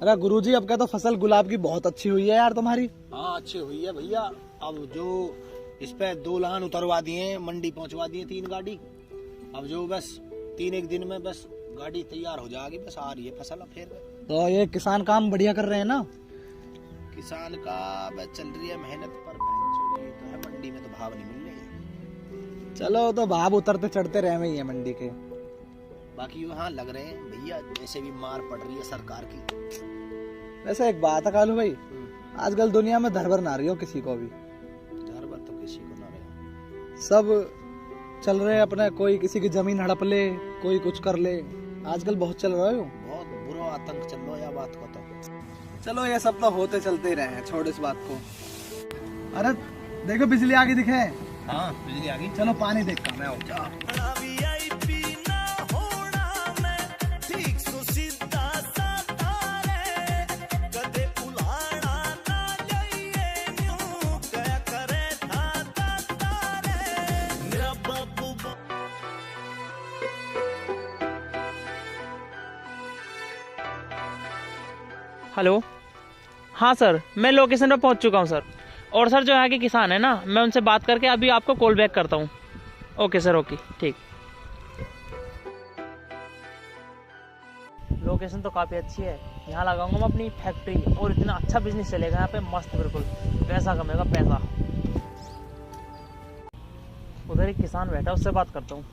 अरे गुरुजी, अब क्या तो फसल गुलाब की बहुत अच्छी हुई है यार तुम्हारी। हाँ अच्छी हुई है भैया। अब जो इस पे 2 लान उतरवा दिए, मंडी पहुंचवा दिए 3 गाड़ी। अब जो बस 3 एक दिन में बस गाड़ी तैयार हो जाएगी, बस आ रही है फसल। अब फिर तो ये किसान काम बढ़िया कर रहे हैं ना। किसान का बस चल रही है मेहनत, पर तो है मंडी में तो भाव नहीं मिल रहे। चलो तो भाव उतरते चढ़ते रह ही है मंडी के। बाकी वहाँ लग रहे हैं भैया, जैसे भी मार पड़ रही है सरकार की। वैसे एक बात है कालू भाई, आजकल दुनिया में धरबर ना रही हो किसी को भी। धरबर तो किसी को ना रहे, सब चल रहे हैं अपने, कोई किसी की जमीन हड़प ले, कोई कुछ कर ले। आजकल बहुत चल रहा है, बहुत बुरा आतंक चल रहा है या बात को। तो चलो ये सब तो होते चलते ही रहे हैं, छोड़ इस बात को। अरे देखो बिजली आ गई दिखे। हाँ बिजली आ गई। चलो पानी देख कर मैं आऊँ। हेलो, हाँ सर, मैं लोकेशन पर पहुंच चुका हूं सर। और सर जो यहाँ के किसान है ना, मैं उनसे बात करके अभी आपको कॉल बैक करता हूं। ओके सर, ओके ठीक। लोकेशन तो काफ़ी अच्छी है, यहाँ लगाऊंगा मैं अपनी फैक्ट्री और इतना अच्छा बिजनेस चलेगा यहाँ पे, मस्त बिल्कुल पैसा कमेगा पैसा। उधर एक किसान बैठा, उससे बात करता हूँ।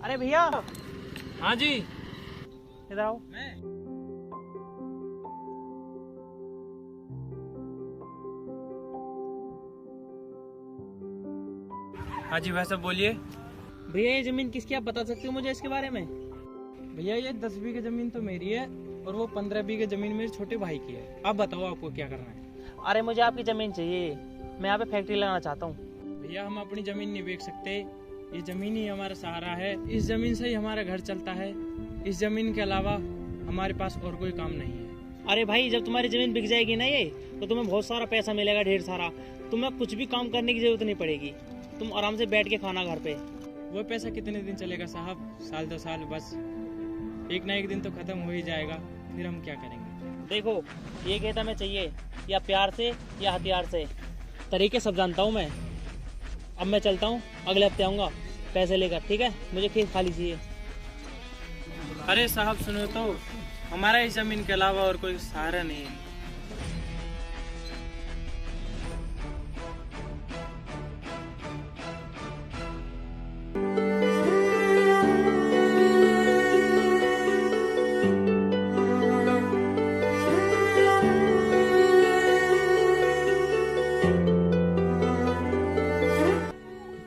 अरे भैया। हाँ जी। इधर आओ। हाँ जी भाई साहब बोलिए। भैया ये जमीन किसकी, आप बता सकते हो मुझे इसके बारे में? भैया ये 10 बीघे जमीन तो मेरी है और वो 15 बीघे जमीन मेरे छोटे भाई की है। आप बताओ आपको क्या करना है। अरे मुझे आपकी जमीन चाहिए, मैं यहाँ पे फैक्ट्री लगाना चाहता हूँ। भैया हम अपनी जमीन नहीं बेच सकते, ये जमीन ही हमारा सहारा है। इस जमीन से ही हमारा घर चलता है। इस जमीन के अलावा हमारे पास और कोई काम नहीं है। अरे भाई, जब तुम्हारी जमीन बिक जाएगी ना ये, तो तुम्हें बहुत सारा पैसा मिलेगा, ढेर सारा। तुम्हें कुछ भी काम करने की जरूरत नहीं पड़ेगी, तुम आराम से बैठ के खाना घर पे। वो पैसा कितने दिन चलेगा साहब? साल 2 साल बस, एक ना एक दिन तो खत्म हो ही जाएगा, फिर हम क्या करेंगे? देखो, ये कहता मैं चाहिए या प्यार से या हथियार से, तरीके सब जानता हूँ मैं। अब मैं चलता हूँ, अगले हफ्ते आऊँगा पैसे लेकर, ठीक है? मुझे खेत खाली चाहिए। अरे साहब सुनो तो, हमारा इस जमीन के अलावा और कोई सहारा नहीं है।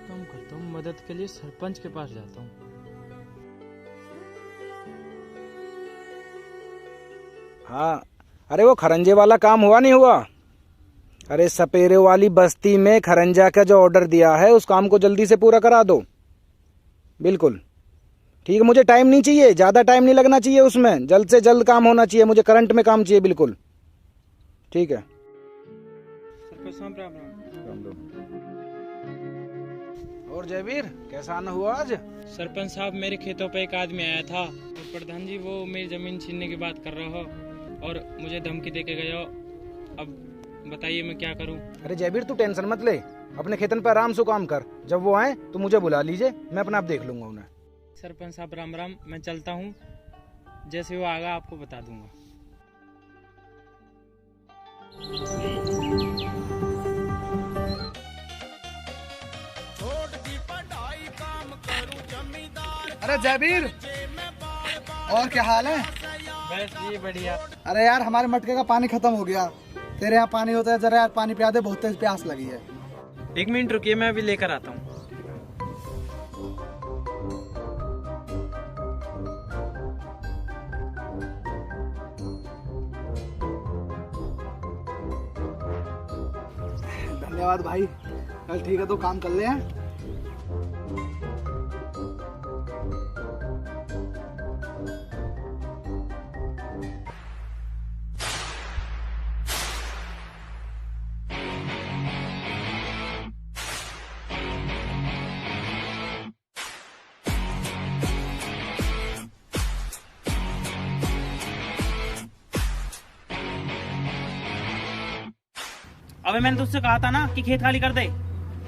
काम करता हूँ, मदद के लिए सरपंच के पास जाता हूँ। हाँ, अरे वो खरंजे वाला काम हुआ नहीं हुआ? अरे सपेरे वाली बस्ती में खरंजा का जो ऑर्डर दिया है उस काम को जल्दी से पूरा करा दो। बिल्कुल ठीक है, मुझे टाइम नहीं चाहिए, ज़्यादा टाइम नहीं लगना चाहिए उसमें, जल्द से जल्द काम होना चाहिए, मुझे करंट में काम चाहिए। बिल्कुल ठीक है। सरपंच साहब राम राम। और जयवीर, कैसा आना हुआ आज? सरपंच साहब, मेरे खेतों पे एक आदमी आया था और प्रधान जी वो मेरी जमीन छीनने की बात कर रहा हो और मुझे धमकी दे के गया। अब बताइए मैं क्या करूं? अरे जयवीर तू टेंशन मत ले, अपने खेतन पर आराम से काम कर। जब वो आए तो मुझे बुला लीजिए, मैं अपना आप देख लूंगा उन्हें। सरपंच साहब राम राम, मैं चलता हूं, जैसे वो आगा आपको बता दूंगा। अरे जयवीर, और क्या हाल है? बस ये बढ़िया। अरे यार, हमारे मटके का पानी खत्म हो गया, तेरे यहाँ पानी होता है, जरा यार पानी पिला दे, बहुत तेज प्यास लगी है। 1 मिनट रुकिए, मैं अभी लेकर आता हूँ। धन्यवाद भाई, चल ठीक है, तो काम कर ले हैं। अबे मैंने तुझसे कहा था ना कि खेत खाली कर दे,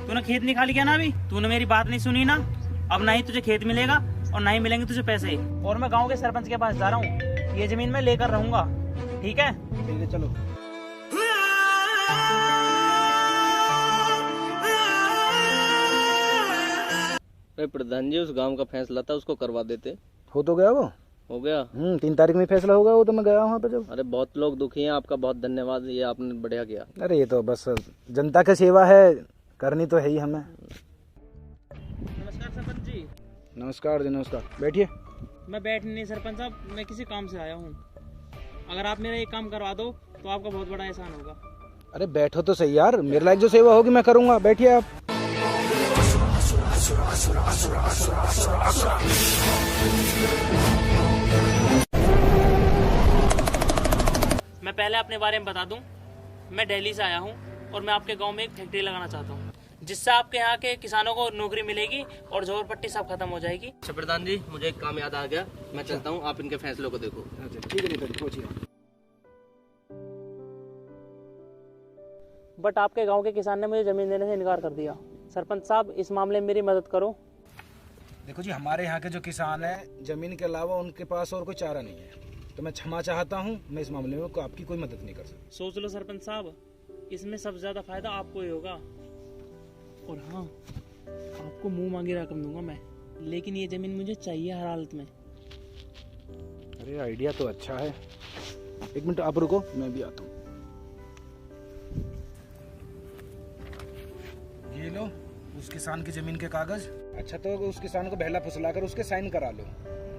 तूने खेत नहीं खाली किया ना अभी, तूने मेरी बात नहीं सुनी ना। अब ना ही तुझे खेत मिलेगा और ना ही मिलेंगे तुझे पैसे। और मैं गांव के सरपंच के पास जा रहा हूँ, ये जमीन मैं लेकर रहूंगा, ठीक है? ठीक है, चलो। प्रधान जी, उस गांव का फैसला था, उसको करवा देते। हो तो गया वो, हो गया। 3 तारीख में फैसला होगा वो, तो मैं गया वहाँ पे जब। अरे बहुत लोग दुखी हैं, आपका बहुत धन्यवाद, ये आपने बढ़िया किया। अरे ये तो बस जनता की सेवा है, करनी तो है ही हमें। नमस्कार सरपंच जी। नमस्कार जी, नमस्कार, बैठिए। मैं बैठ नहीं सरपंच साहब, मैं किसी काम से आया हूँ। अगर आप मेरा एक काम करवा दो तो आपका बहुत बड़ा एहसान होगा। अरे बैठो तो सही यार, मेरे लायक जो सेवा होगी मैं करूँगा, बैठिए आप। मैं पहले अपने बारे में बता दूं, मैं दिल्ली से आया हूं और मैं आपके गांव में एक फैक्ट्री लगाना चाहता हूं, जिससे आपके यहाँ के किसानों को नौकरी मिलेगी और झोपड़पट्टी सब खत्म हो जाएगी। अच्छा प्रधान जी, मुझे एक काम याद आ गया, मैं चलता हूँ, आप इनके फैसलों को देखो। ठीक है, पहुँचिए। बट आपके गांव के किसान ने मुझे जमीन देने से इनकार कर दिया। सरपंच साहब, इस मामले में मेरी मदद करो। देखो जी, हमारे यहाँ के जो किसान हैं, जमीन के अलावा उनके पास और कोई चारा नहीं है, तो मैं क्षमा चाहता हूँ, मैं इस मामले में आपकी कोई मदद नहीं कर सकता। सोच लो सरपंच साहब, इसमें सबसे ज्यादा फायदा आपको ही होगा। और हाँ, आपको मुंह मांगी रकम दूंगा मैं, लेकिन ये जमीन मुझे चाहिए हर हालत में। अरे आइडिया तो अच्छा है, 1 मिनट आप रुको, मैं भी आता हूँ। ये लो उस किसान की जमीन के कागज। अच्छा, तो उस किसान को बहला फुसला कर उसके साइन करा लो,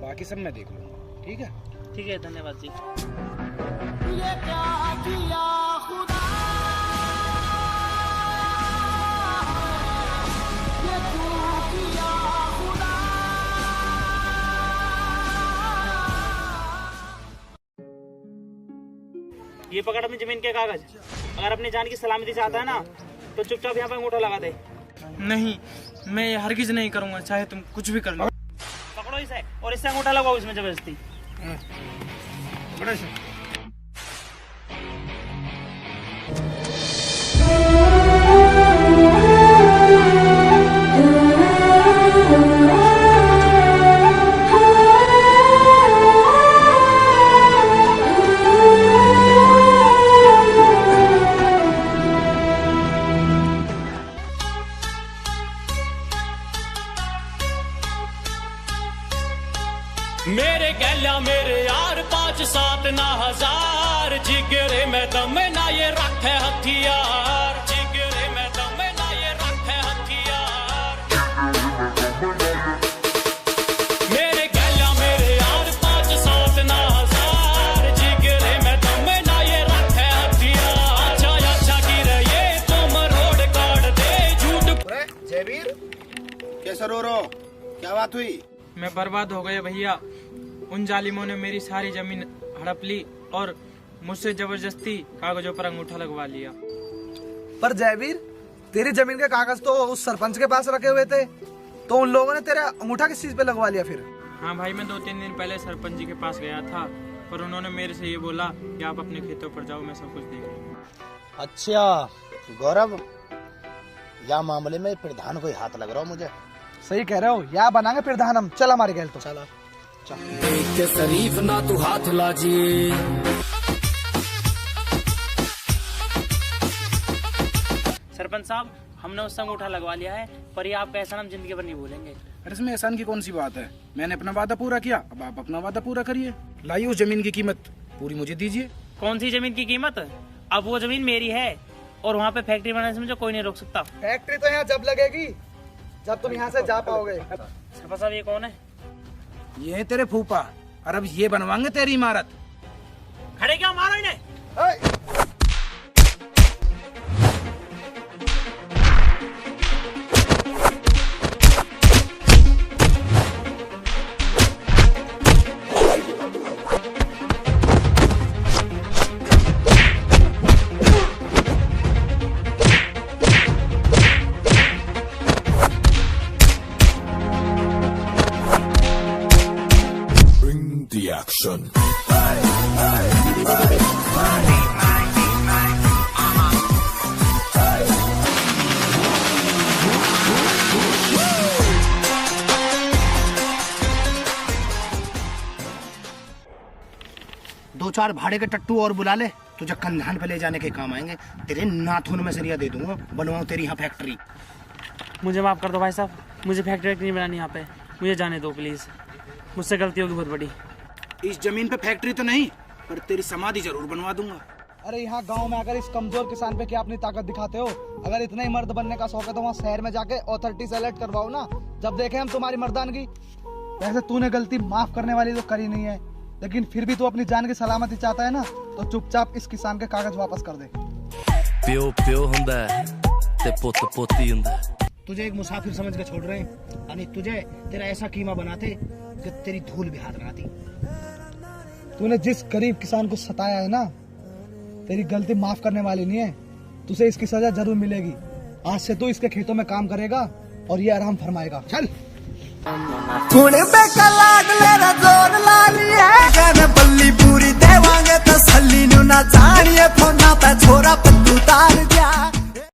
बाकी सब मैं देख लूँगा, ठीक है? ठीक है, धन्यवाद जी। ये क्या किया खुदा, ये क्यों किया खुदा। ये पकड़ अपनी जमीन के कागज। अगर अपनी जान की सलामती चाहता है ना, तो चुपचाप यहाँ पे अंगूठा लगा दे। नहीं, मैं ये हरगिज नहीं करूंगा, चाहे तुम कुछ भी कर लो। पकड़ो इसे और इससे अंगूठा लगाओ इसमें जबरदस्ती। मेरे गैला मेरे यार 5 7 ना हजार, जिगरे में दम ना ये रखे हथियार, जिगरे में दम ना ये रखे हथियार। मेरे गैला मेरे यार 5 7 ना हजार, जिगरे में दम ना ये रखे हथियार। अच्छा अच्छा गिरे ये तुम रोड काट दे झूठ। जयवीर, कैसे रो रहे हो, क्या बात हुई? मैं बर्बाद हो गया भैया, उन जालिमों ने मेरी सारी जमीन हड़प ली और मुझसे जबरदस्ती कागजों पर अंगूठा लगवा लिया। पर जयवीर, तेरी जमीन के कागज तो उस सरपंच के पास रखे हुए थे, तो उन लोगों ने तेरा अंगूठा किस चीज पे लगवा लिया फिर? हाँ भाई, मैं 2-3 दिन पहले सरपंच जी के पास गया था, पर उन्होंने मेरे से ये बोला कि आप अपने खेतों पर जाओ, मैं सब कुछ देख लूंगा। अच्छा गौरव, या मामले में प्रधान को हाथ लग रहा हो मुझे। सही कह रहे हो, या बनाएंगे प्रधान हम। चल हमारे गैल तो चला। देख के शरीफ ना तू हाथ लाजिए। सरपंच साहब, हमने उससे अंगूठा लगवा लिया है, पर ये आपका एहसान हम जिंदगी भर नहीं भूलेंगे। अरे इसमें एहसान की कौन सी बात है, मैंने अपना वादा पूरा किया, अब आप अपना वादा पूरा करिए। लाइए उस जमीन की कीमत पूरी मुझे दीजिए। कौन सी जमीन की कीमत? अब वो जमीन मेरी है और वहाँ पे फैक्ट्री बनाने से मुझे कोई नहीं रोक सकता। फैक्ट्री तो यहाँ जब लगेगी जब तुम यहाँ से जा पाओगे। सरपंच साहब, ये कौन है? ये है तेरे फूफा, और अब ये बनवाएंगे तेरी इमारत। खड़े क्या, मारो इन्हें। The action. दो चार भाड़े के टट्टू और बुला ले, तुझे कंधान पे ले जाने के काम आएंगे। तेरे नाथुन में सरिया दे दूंगा, बनवाऊं तेरी यहाँ फैक्ट्री। मुझे माफ़ कर दो भाई साहब, मुझे फैक्ट्री नहीं बनानी यहाँ पे, मुझे जाने दो प्लीज़, मुझसे गलती होगी बहुत बड़ी। इस जमीन पे फैक्ट्री तो नहीं, पर तेरी समाधि जरूर बनवा दूंगा। अरे यहाँ गांव में अगर इस कमजोर किसान पे क्या अपनी ताकत दिखाते हो? अगर इतना ही मर्द बनने का शौक है तो वहाँ शहर में जाके अथॉरिटी से अलर्ट करवाओ ना, जब देखे हम तुम्हारी मर्दानगी। वैसे तूने गलती माफ करने वाली तो करी नहीं है, लेकिन फिर भी तू अपनी जान की सलामती चाहता है ना, तो चुपचाप इस किसान के कागज वापस कर दे। प्यो प्यो हुंदा है ते पुत पोती हुंदा है। तुझे एक मुसाफिर समझ के छोड़ रहे हैं, यानी तुझे तेरा ऐसा कीमा बनाते कि तेरी धूल भी हाथ लगाती। तूने जिस गरीब किसान को सताया है ना, तेरी गलती माफ करने वाली नहीं है, तुझे इसकी सजा जरूर मिलेगी। आज से तू इसके खेतों में काम करेगा और ये आराम फरमाएगा। चल।